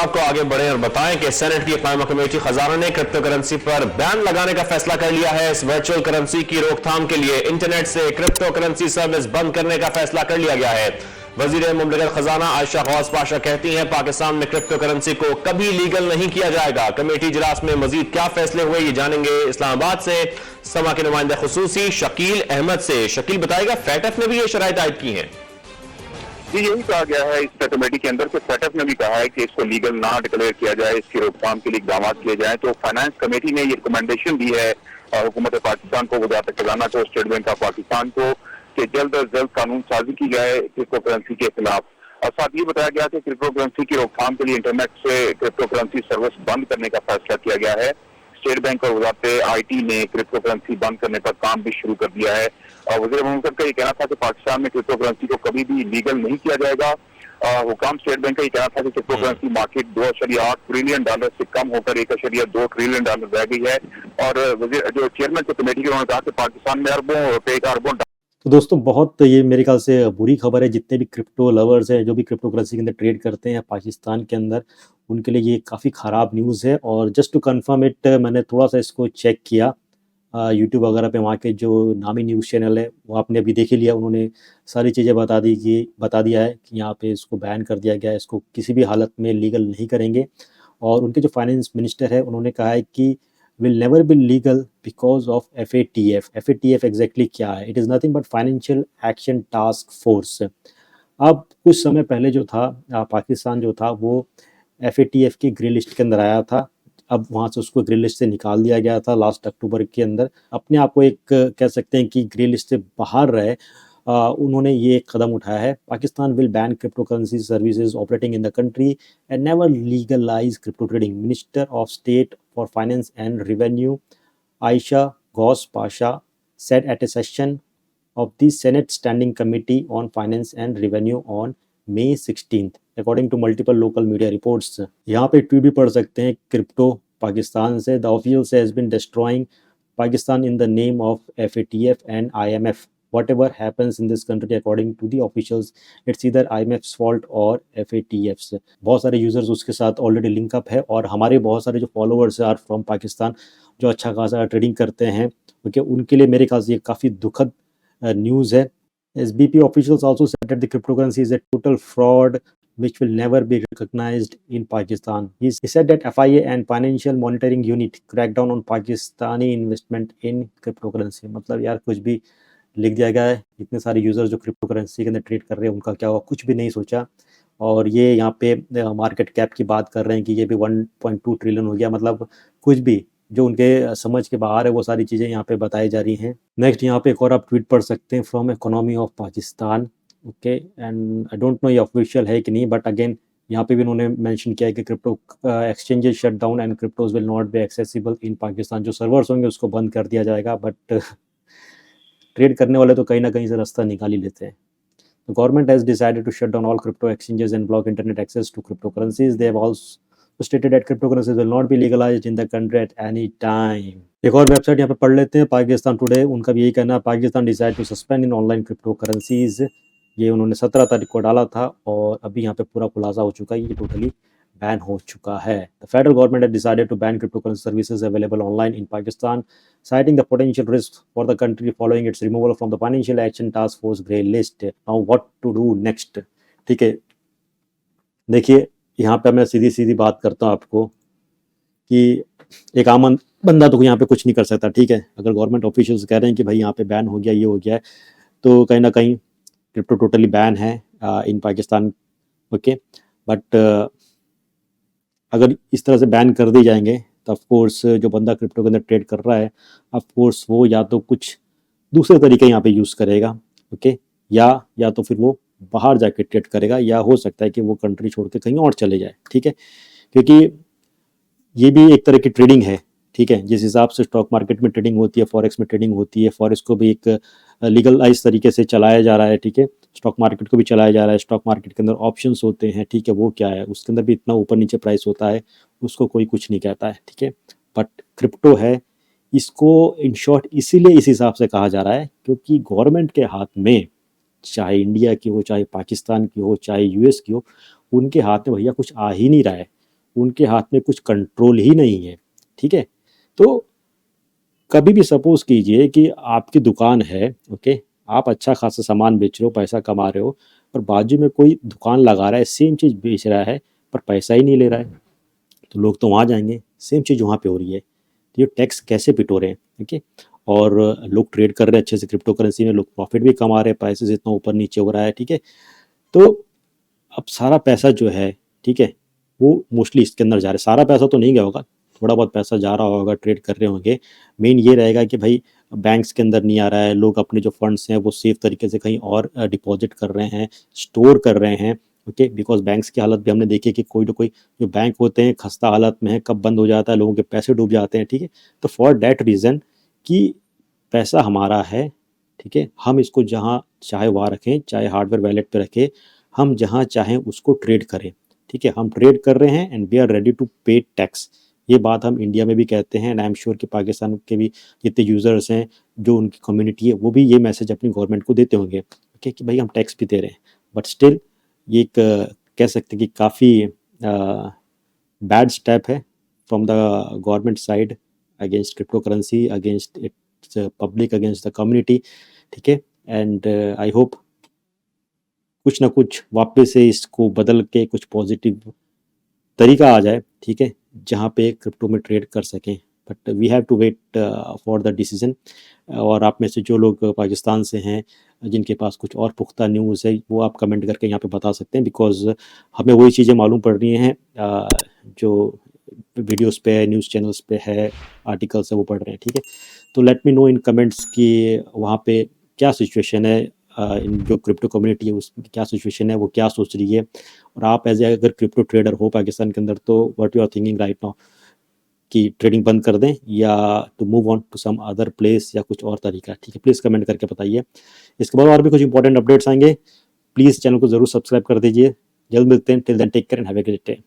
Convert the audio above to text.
साहब को आगे बढ़े और बताएं कि सेनेट की कायमा कमेटी खजाना ने क्रिप्टो करेंसी पर बैन लगाने का फैसला कर लिया है। इस वर्चुअल करेंसी की रोकथाम के लिए इंटरनेट से क्रिप्टो करेंसी सर्विस बंद करने का फैसला कर लिया गया है। वजीर मुमलिकत खजाना आयशा गौस पाशा कहती हैं, पाकिस्तान में क्रिप्टो करेंसी को कभी लीगल नहीं किया जाएगा। कमेटी इजलास में मजीद क्या फैसले हुए ये जानेंगे इस्लामाबाद से समा के नुमाइंदा खुसूसी शकील अहमद से। शकील बताएगा, फैटफ ने भी ये शराइत आयद की हैं। जी, यही कहा गया है इस कमेटी के अंदर से। फैटफ ने भी कहा है कि इसको लीगल ना डिक्लेयर किया जाए, इसकी रोकथाम के लिए इकदाम किए जाए। तो फाइनेंस कमेटी ने ये रिकमेंडेशन दी है हुकूमत पाकिस्तान को, वजारत खजाना को, स्टेट बैंक ऑफ पाकिस्तान को कि जल्द अज जल्द कानून साजी की जाए क्रिप्टो करेंसी के खिलाफ। और साथ ये बताया गया कि क्रिप्टो करेंसी की रोकथाम के लिए इंटरनेट से क्रिप्टो करेंसी सर्विस बंद करने का फैसला किया गया है। स्टेट बैंक और वजारत IT ने क्रिप्टो करेंसी बंद करने पर काम भी शुरू कर दिया है। और वज़ीर मुमलिकत का ये कहना था कि पाकिस्तान में क्रिप्टो करेंसी को कभी भी लीगल नहीं किया जाएगा। हुकाम स्टेट बैंक का ये कहना था कि क्रिप्टो करेंसी मार्केट $2.8 ट्रिलियन से कम होकर $1.2 ट्रिलियन रह गई है। और वज़ीर जो चेयरमैन थे कमेटी के, उन्होंने कहा कि पाकिस्तान में अरबों रुपए का अरबों। तो दोस्तों, बहुत ये मेरे ख्याल से बुरी खबर है। जितने भी क्रिप्टो लवर्स हैं, जो भी क्रिप्टो करेंसी के अंदर ट्रेड करते हैं पाकिस्तान के अंदर, उनके लिए ये काफ़ी ख़राब न्यूज़ है। और जस्ट टू कंफर्म इट, मैंने थोड़ा सा इसको चेक किया यूट्यूब वगैरह पे। वहाँ के जो नामी न्यूज़ चैनल है वो आपने अभी देख ही लिया, उन्होंने सारी चीज़ें बता दिया है कि यहाँ पे इसको बैन कर दिया गया है, इसको किसी भी हालत में लीगल नहीं करेंगे। और उनके जो फाइनेंस मिनिस्टर है, उन्होंने कहा है कि will never be legal because of FATF। FATF exactly क्या है? It is nothing but financial action task force. अब कुछ समय पहले जो था पाकिस्तान जो था वो FATF की ग्रे लिस्ट के अंदर आया था। अब वहाँ से उसको ग्रे लिस्ट से निकाल दिया गया था लास्ट अक्टूबर के अंदर। अपने आप को एक कह सकते हैं कि ग्रे लिस्ट से बाहर रहे, उन्होंने ये एक कदम उठाया है। Pakistan will ban cryptocurrency services operating in the country and never legalize crypto trading. Minister of state for finance and revenue Ayesha Ghaus Pasha said at a session of the Senate Standing Committee on Finance and Revenue on May 16th, according to multiple local media reports। यहाँ पे tweet भी पढ़ सकते हैं crypto Pakistan से। The official has been destroying Pakistan in the name of FATF and IMF। Whatever happens in this country, according to the officials, it's either IMF's fault or FATF's। बहुत सारे users उसके साथ already linkup है, और हमारे बहुत सारे जो फॉलोअर्स आर फ्रॉम पाकिस्तान जो अच्छा खासा ट्रेडिंग करते हैं, क्योंकि उनके लिए मेरे ख्याल से ये काफ़ी दुखद न्यूज़ है। SBP officials also said that the cryptocurrency is a total fraud which will never be recognized in Pakistan। He said that FIA and Financial Monitoring Unit cracked down on Pakistani investment in cryptocurrency। मतलब यार कुछ भी लिख दिया गया है। इतने सारे यूज़र जो क्रिप्टो करेंसी के अंदर ट्रेड कर रहे हैं, उनका क्या हुआ, कुछ भी नहीं सोचा। और ये यहाँ पे मार्केट कैप की बात कर रहे हैं कि ये भी 1.2 ट्रिलियन हो गया। मतलब कुछ भी जो उनके समझ के बाहर है वो सारी चीज़ें यहाँ पे बताई जा रही हैं। नेक्स्ट यहाँ पे एक और आप ट्वीट पढ़ सकते हैं from economy of Pakistan. Okay, and I don't know ये ऑफिशियल है कि नहीं, बट अगेन यहाँ पे भी उन्होंने मेंशन किया है कि crypto exchanges shut down and cryptos will not be accessible in Pakistan. जो सर्वर्स होंगे उसको बंद कर दिया जाएगा, बट ट्रेड करने वाले तो कहीं ना कहीं से रास्ता निकाल ही लेते हैं। The government has decided to shut down all crypto exchanges and block internet access to cryptocurrencies। They have also stated that cryptocurrencies will not be legalized in the country at any time। एक और website यहाँ पे पढ़ लेते हैं, Pakistan today. उनका भी यही कहना है, Pakistan decide to suspend in online cryptocurrencies. ये उन्होंने 17 तारीख को डाला था, और अभी यहाँ पे पूरा खुलासा हो चुका है, ये टोटली बैन हो चुका है। The federal government has decided to ban cryptocurrency services available online in Pakistan, citing the potential risks for the country following its removal from the Financial Action Task Force grey list। Now what to do next? ठीक है, देखिए यहाँ पे मैं सीधी सीधी बात करता हूँ आपको कि एक आम बंदा तो यहाँ पे कुछ नहीं कर सकता। ठीक है, अगर गवर्नमेंट ऑफिशियल्स कह रहे हैं कि भाई यहाँ पे बैन हो गया, ये हो गया है, तो कहीं ना कहीं क्रिप्टो टोटली बैन है इन पाकिस्तान। ओके, बट अगर इस तरह से बैन कर दिए जाएंगे तो ऑफ कोर्स जो बंदा क्रिप्टो के अंदर ट्रेड कर रहा है, ऑफ कोर्स वो या तो कुछ दूसरे तरीके यहाँ पे यूज़ करेगा। ओके, या तो फिर वो बाहर जाके ट्रेड करेगा, या हो सकता है कि वो कंट्री छोड़ के कहीं और चले जाए। ठीक है, क्योंकि ये भी एक तरह की ट्रेडिंग है। ठीक है, जिस हिसाब से स्टॉक मार्केट में ट्रेडिंग होती है, फॉरेक्स में ट्रेडिंग होती है, फॉरेक्स को भी एक लीगलाइज तरीके से चलाया जा रहा है। ठीक है, स्टॉक मार्केट को भी चलाया जा रहा है। स्टॉक मार्केट के अंदर ऑप्शंस होते हैं। ठीक है, वो क्या है, उसके अंदर भी इतना ऊपर नीचे प्राइस होता है, उसको कोई कुछ नहीं कहता है। ठीक है, बट क्रिप्टो है, इसको इन शॉर्ट इसीलिए इस हिसाब से कहा जा रहा है क्योंकि गवर्नमेंट के हाथ में, चाहे इंडिया की हो, चाहे पाकिस्तान की हो, चाहे US की हो, उनके हाथ में भैया कुछ आ ही नहीं रहा है। उनके हाथ में कुछ कंट्रोल ही नहीं है, ठीक है। तो कभी भी सपोज कीजिए कि आपकी दुकान है, ओके, आप अच्छा खासा सामान बेच रहे हो, पैसा कमा रहे हो, और बाजू में कोई दुकान लगा रहा है, सेम चीज़ बेच रहा है पर पैसा ही नहीं ले रहा है, तो लोग तो वहाँ जाएंगे। सेम चीज़ वहाँ पे हो रही है। तो ये टैक्स कैसे पिटो रहे हैं, ठीक है। और लोग ट्रेड कर रहे हैं अच्छे से क्रिप्टो करेंसी में, लोग प्रॉफिट भी कमा रहे हैं, प्राइसेस इतना ऊपर नीचे हो रहा है, ठीक है। तो अब सारा पैसा जो है, ठीक है, वो मोस्टली इसके अंदर जा रहा है। सारा पैसा तो नहीं गया होगा, थोड़ा बहुत पैसा जा रहा होगा, ट्रेड कर रहे होंगे। मेन ये रहेगा कि भाई बैंक्स के अंदर नहीं आ रहा है, लोग अपने जो फंड्स हैं वो सेफ तरीके से कहीं और डिपॉजिट कर रहे हैं, स्टोर कर रहे हैं, ओके। बिकॉज बैंक्स की हालत भी हमने देखी है कि कोई ना कोई जो बैंक होते हैं खस्ता हालत में है, कब बंद हो जाता है, लोगों के पैसे डूब जाते हैं, ठीक है। तो फॉर डैट रीज़न कि पैसा हमारा है, ठीक है, हम इसको जहाँ चाहे वहाँ रखें, चाहे हार्डवेयर वैलेट पे रखें, हम जहाँ चाहें उसको ट्रेड करें, ठीक है। हम ट्रेड कर रहे हैं and we are ready to pay tax. ये बात हम इंडिया में भी कहते हैं एंड आई एम श्योर कि पाकिस्तान के भी जितने यूज़र्स हैं, जो उनकी कम्युनिटी है, वो भी ये मैसेज अपनी गवर्नमेंट को देते होंगे, ओके, कि भाई हम टैक्स भी दे रहे हैं। बट स्टिल ये एक कह सकते हैं कि काफ़ी बैड स्टेप है from the government side against crypto currency, against it's public, against the community, ठीक है। एंड आई होप कुछ ना कुछ वापस से इसको बदल के कुछ पॉजिटिव तरीका आ जाए, ठीक है, जहाँ पे क्रिप्टो में ट्रेड कर सकें। But we have to wait for the decision. और आप में से जो लोग पाकिस्तान से हैं, जिनके पास कुछ और पुख्ता न्यूज़ है, वो आप कमेंट करके यहाँ पे बता सकते हैं, बिकॉज हमें वही चीज़ें मालूम पड़ रही हैं जो वीडियोस पे, न्यूज़ चैनल्स पे है, आर्टिकल्स है, वो पढ़ रहे हैं, ठीक है। तो लेट मी नो इन कमेंट्स कि वहाँ पे क्या सिचुएशन है, इन जो क्रिप्टो कम्युनिटी है उसकी क्या सिचुएशन है, वो क्या सोच रही है। और आप एज ए अगर क्रिप्टो ट्रेडर हो पाकिस्तान के अंदर, तो what you are thinking right now, कि ट्रेडिंग बंद कर दें या to move on to some other place, या कुछ और तरीका, ठीक है। प्लीज़ कमेंट करके बताइए। इसके बाद और भी कुछ इंपॉर्टेंट अपडेट्स आएंगे, प्लीज़ चैनल को ज़रूर सब्सक्राइब कर दीजिए। जल्द मिलते हैं, till then take care and have a great day.